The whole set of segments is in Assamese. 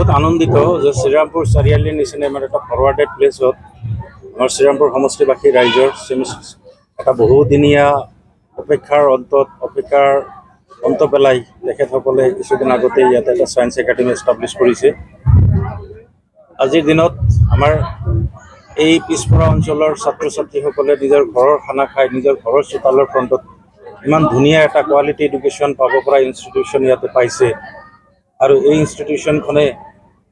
বহুত আনন্দিত যে শ্ৰীৰামপুৰ চাৰিআলিৰ নিচিনা ইমান এটা ফৰৱাৰ্ডেড প্লেছত আমাৰ শ্ৰীৰামপুৰ সমষ্টিবাসী ৰাইজৰ এটা বহুদিনীয়া অপেক্ষাৰ অন্ত পেলাই তেখেতসকলে কিছুদিন আগতে ইয়াতে এটা ছায়েন্স একাডেমি এষ্টাব্লিছ কৰিছে। আজিৰ দিনত আমাৰ এই পিছপৰা অঞ্চলৰ ছাত্ৰ ছাত্ৰীসকলে নিজৰ ঘৰৰ খানা খাই নিজৰ ঘৰৰ চোতালৰ ফ্ৰণ্টত ইমান ধুনীয়া এটা কোৱালিটি এডুকেশ্যন পাব পৰা ইনষ্টিটিউশ্যন ইয়াতে পাইছে। আৰু এই ইনষ্টিটিউশ্যনখনে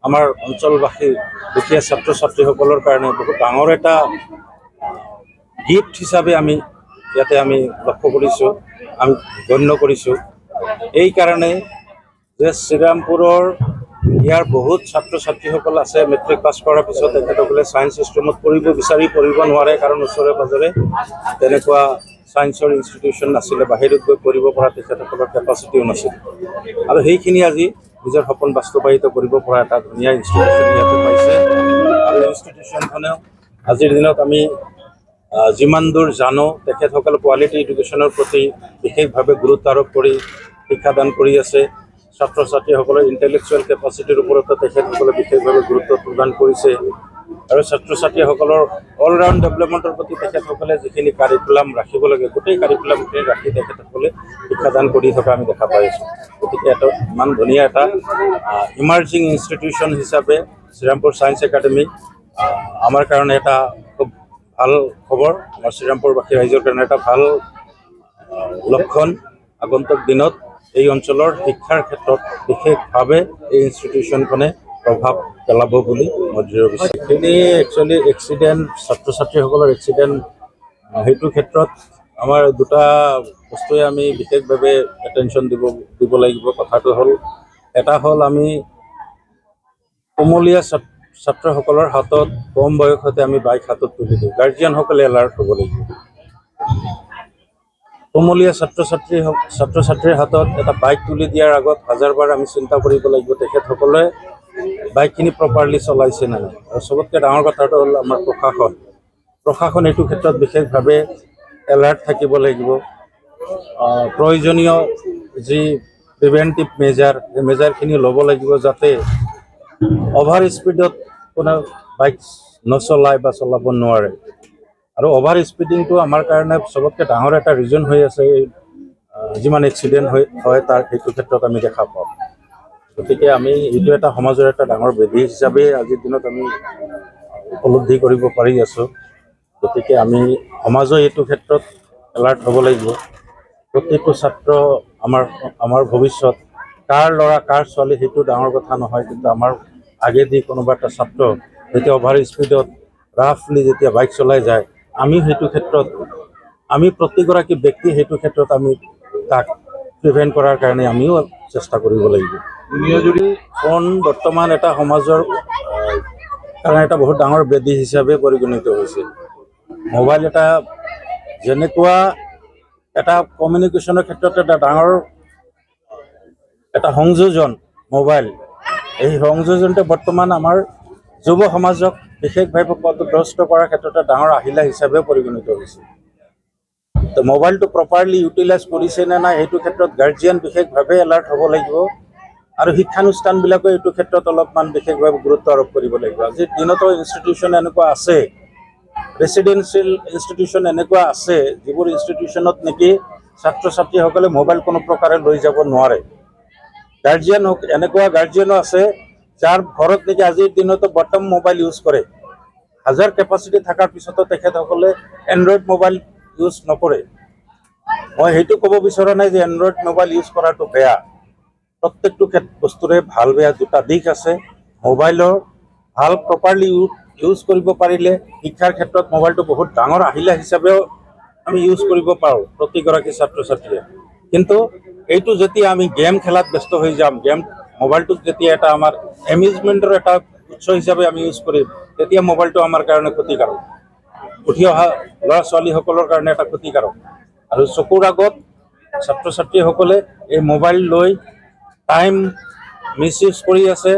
আমাৰ অঞ্চলবাসী দুখীয়া ছাত্ৰ ছাত্ৰীসকলৰ কাৰণে বহুত ডাঙৰ এটা গিফ্ট হিচাপে আমি লক্ষ্য কৰিছোঁ, আমি গণ্য কৰিছোঁ। এই কাৰণে যে শ্ৰীৰামপুৰৰ ইয়াৰ বহুত ছাত্ৰ ছাত্ৰীসকল আছে মেট্ৰিক পাছ কৰাৰ পিছত তেখেতসকলে ছায়েন্স ষ্ট্ৰীমত পঢ়িব নোৱাৰে, কাৰণ ওচৰে পাজৰে তেনেকুৱা ছায়েন্সৰ ইনষ্টিটিউশ্যন নাছিলে, বাহিৰত গৈ পঢ়িব পৰা তেখেতসকলৰ কেপাচিটিও নাছিল। আৰু সেইখিনি আজি নিজৰ সপোন বাস্তৱায়িত কৰিব পৰা এটা ধুনীয়া ইনষ্টিটিউশ্যন ইয়াতে পাইছে। আৰু ইনষ্টিটিউশ্যনখনেও আজিৰ দিনত আমি যিমান দূৰ জানো তেখেতসকলে কোৱালিটি এডুকেশ্যনৰ প্ৰতি বিশেষভাৱে গুৰুত্ব আৰোপ কৰি শিক্ষাদান কৰি আছে। ছাত্ৰ ছাত্ৰীসকলৰ ইণ্টেলেকচুৱেল কেপাচিটিৰ ওপৰতো তেখেতসকলে বিশেষভাৱে গুৰুত্ব প্ৰদান কৰিছে। আৰু ছাত্ৰ ছাত্ৰীসকলৰ অলৰাউণ্ড ডেভেলপমেণ্টৰ প্ৰতি তেখেতসকলে যিখিনি কাৰিকুলাম ৰাখিব লাগে গোটেই কাৰিকুলামখিনি ৰাখি তেখেতসকলে শিক্ষাদান কৰি থকা আমি দেখা পাই আছোঁ। গতিকে এটা ইমান ধুনীয়া এটা ইমাৰ্জিং ইনষ্টিটিউশ্যন হিচাপে শ্ৰীৰামপুৰ ছায়েন্স একাডেমি আমাৰ কাৰণে এটা খুব ভাল খবৰ, আমাৰ শ্ৰীৰামপুৰবাসী ৰাইজৰ কাৰণে এটা ভাল লক্ষণ। আগন্তুক দিনত এই অঞ্চলৰ শিক্ষাৰ ক্ষেত্ৰত বিশেষভাৱে এই ইনষ্টিটিউশ্যনখনে প্ৰভাৱ পেলাব বুলি মই দৃঢ় বিশ্বাস। এইখিনি একচুৱেলি এক্সিডেণ্ট, ছাত্ৰ ছাত্ৰীসকলৰ এক্সিডেণ্ট, সেইটো ক্ষেত্ৰত আমাৰ দুটা বস্তুৱে আমি বিশেষভাৱে এটেনশ্যন দিব লাগিব। কথাটো হ'ল, এটা হ'ল আমি কুমলীয়া ছাত্ৰসকলৰ হাতত কম বয়সতে আমি বাইক হাতত তুলি দিওঁ, গাৰ্জিয়ানসকলে এলাৰ্ট হ'ব লাগিব। কুমলীয়া ছাত্ৰ ছাত্ৰীৰ হাতত এটা বাইক তুলি দিয়াৰ আগত হাজাৰবাৰ আমি চিন্তা কৰিব লাগিব তেখেতসকলে বাইকখিনি প্ৰপাৰলি চলাইছে নে নাই। আৰু চবতকৈ ডাঙৰ কথাটো হ'ল আমাৰ প্ৰশাসন এইটো ক্ষেত্ৰত বিশেষভাৱে এলাৰ্ট থাকিব লাগিব। প্ৰয়োজনীয় যি প্ৰিভেণ্টিভ মেজাৰ, সেই মেজাৰখিনি ল'ব লাগিব যাতে অভাৰ স্পীডত কোনো বাইক নচলায় বা চলাব নোৱাৰে। আৰু অভাৰ স্পীডিংটো আমাৰ কাৰণে চবতকৈ ডাঙৰ এটা ৰিজন হৈ আছে, যিমান এক্সিডেণ্ট হয় তাৰ সেইটো ক্ষেত্ৰত আমি দেখা পাওঁ। গতিকে আমি এইটো এটা সমাজৰ এটা ডাঙৰ ব্যাধি হিচাপে আজিৰ দিনত আমি উপলব্ধি কৰিব পাৰি আছোঁ। গতিকে আমি সমাজৰ এইটো ক্ষেত্ৰত এলাৰ্ট হ'ব লাগিব। প্ৰত্যেকটো ছাত্ৰ আমাৰ ভৱিষ্যত, কাৰ ল'ৰা কাৰ ছোৱালী সেইটো ডাঙৰ কথা নহয়, কিন্তু আমাৰ আগেদি কোনোবা এটা ছাত্ৰ যেতিয়া অভাৰ স্পীডত ৰাফলি যেতিয়া বাইক চলাই যায়, আমি প্ৰতিগৰাকী ব্যক্তি সেইটো ক্ষেত্ৰত আমি তাক প্ৰিভেণ্ট কৰাৰ কাৰণে আমিও চেষ্টা কৰিব লাগিব। দুনিয়াজুৰি ফোন বৰ্তমান এটা সমাজৰ কাৰণে এটা বহুত ডাঙৰ ব্যাধি হিচাপে পৰিগণিত হৈছে। মোবাইল এটা যেনেকুৱা এটা কমিউনিকেশ্যনৰ ক্ষেত্ৰত এটা ডাঙৰ এটা সংযোজন মোবাইল, এই সংযোজনটো বৰ্তমান আমাৰ যুৱ সমাজক বিশেষভাৱে পথভ্ৰষ্ট কৰাৰ ক্ষেত্ৰত এটা ডাঙৰ আহিলা হিচাপে পৰিগণিত হৈছে। তো মোবাইলটো প্ৰপাৰলি ইউটিলাইজ কৰিছে নে নাই সেইটো ক্ষেত্ৰত গাৰ্জিয়ান বিশেষভাৱে এলাৰ্ট হ'ব লাগিব। আৰু শিক্ষানুষ্ঠানবিলাকে এইটো ক্ষেত্ৰত অলপমান বিশেষভাৱে গুৰুত্ব আৰোপ কৰিব লাগিব। আজিৰ দিনতো ইনষ্টিটিউশ্যন এনেকুৱা আছে, ৰেচিডেঞ্চিয়েল ইনষ্টিটিউশ্যন এনেকুৱা আছে, যিবোৰ ইনষ্টিটিউশ্যনত নেকি ছাত্ৰ ছাত্ৰীসকলে মোবাইল কোনো প্ৰকাৰে লৈ যাব নোৱাৰে। এনেকুৱা গাৰ্জিয়ানো আছে যাৰ ঘৰত নেকি আজিৰ দিনতো বটম মোবাইল ইউজ কৰে। হাজাৰ কেপাচিটি থকাৰ পিছতো তেখেতসকলে এণ্ড্ৰইড মোবাইল ইউজ নকৰে। মই সেইটো ক'ব বিচৰা নাই যে এণ্ড্ৰইড মোবাইল ইউজ কৰাটো বেয়া। প্ৰত্যেকটো বস্তুৰে ভাল বেয়া দুটা দিশ আছে। মোবাইলৰ ভাল প্ৰপাৰলি ইউজ কৰিব পাৰিলে শিক্ষাৰ ক্ষেত্ৰত মোবাইলটো বহুত ডাঙৰ আহিলা হিচাপেও আমি ইউজ কৰিব পাৰোঁ প্ৰতিগৰাকী ছাত্ৰ ছাত্ৰীয়ে। কিন্তু এইটো যেতিয়া আমি গেম খেলাত ব্যস্ত হৈ যাম, মোবাইলটোক যেতিয়া এটা আমাৰ এমিউজমেণ্টৰ এটা উৎস হিচাপে আমি ইউজ কৰিম, তেতিয়া মোবাইলটো আমাৰ কাৰণে ক্ষতিকাৰক, উঠি অহা ল'ৰা ছোৱালীসকলৰ কাৰণে এটা ক্ষতিকাৰক। আৰু চকুৰ আগত ছাত্ৰ ছাত্ৰীসকলে এই মোবাইল লৈ টাইম মিছ ইউজ কৰি আছে,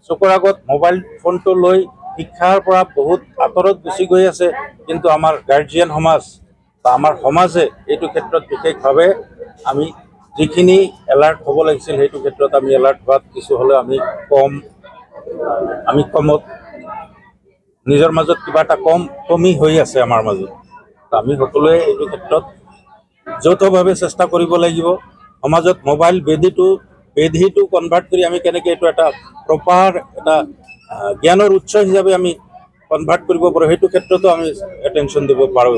চকুৰ আগত মোবাইল ফোনটো লৈ শিক্ষাৰ পৰা বহুত আঁতৰত গুচি গৈ আছে। কিন্তু আমাৰ গাৰ্জিয়ান সমাজ বা আমাৰ সমাজে এইটো ক্ষেত্ৰত বিশেষভাৱে আমি যিখিনি এলাৰ্ট হ'ব লাগিছিল সেইটো ক্ষেত্ৰত আমি এলাৰ্ট হোৱাত কিছু হ'লেও আমি কম আমি কমত নিজৰ মাজত কিবা এটা কমি হৈ আছে আমাৰ মাজত। আমি সকলোৱে এইটো ক্ষেত্ৰত যৌথভাৱে চেষ্টা কৰিব লাগিব। সমাজত মোবাইল বেধিটো কনভাৰ্ট কৰি আমি কেনেকৈ এইটো এটা প্ৰপাৰ এটা জ্ঞানৰ উৎস হিচাপে আমি কনভাৰ্ট কৰিব পাৰোঁ, সেইটো ক্ষেত্ৰতো আমি এটেনশ্যন দিব পাৰোঁ।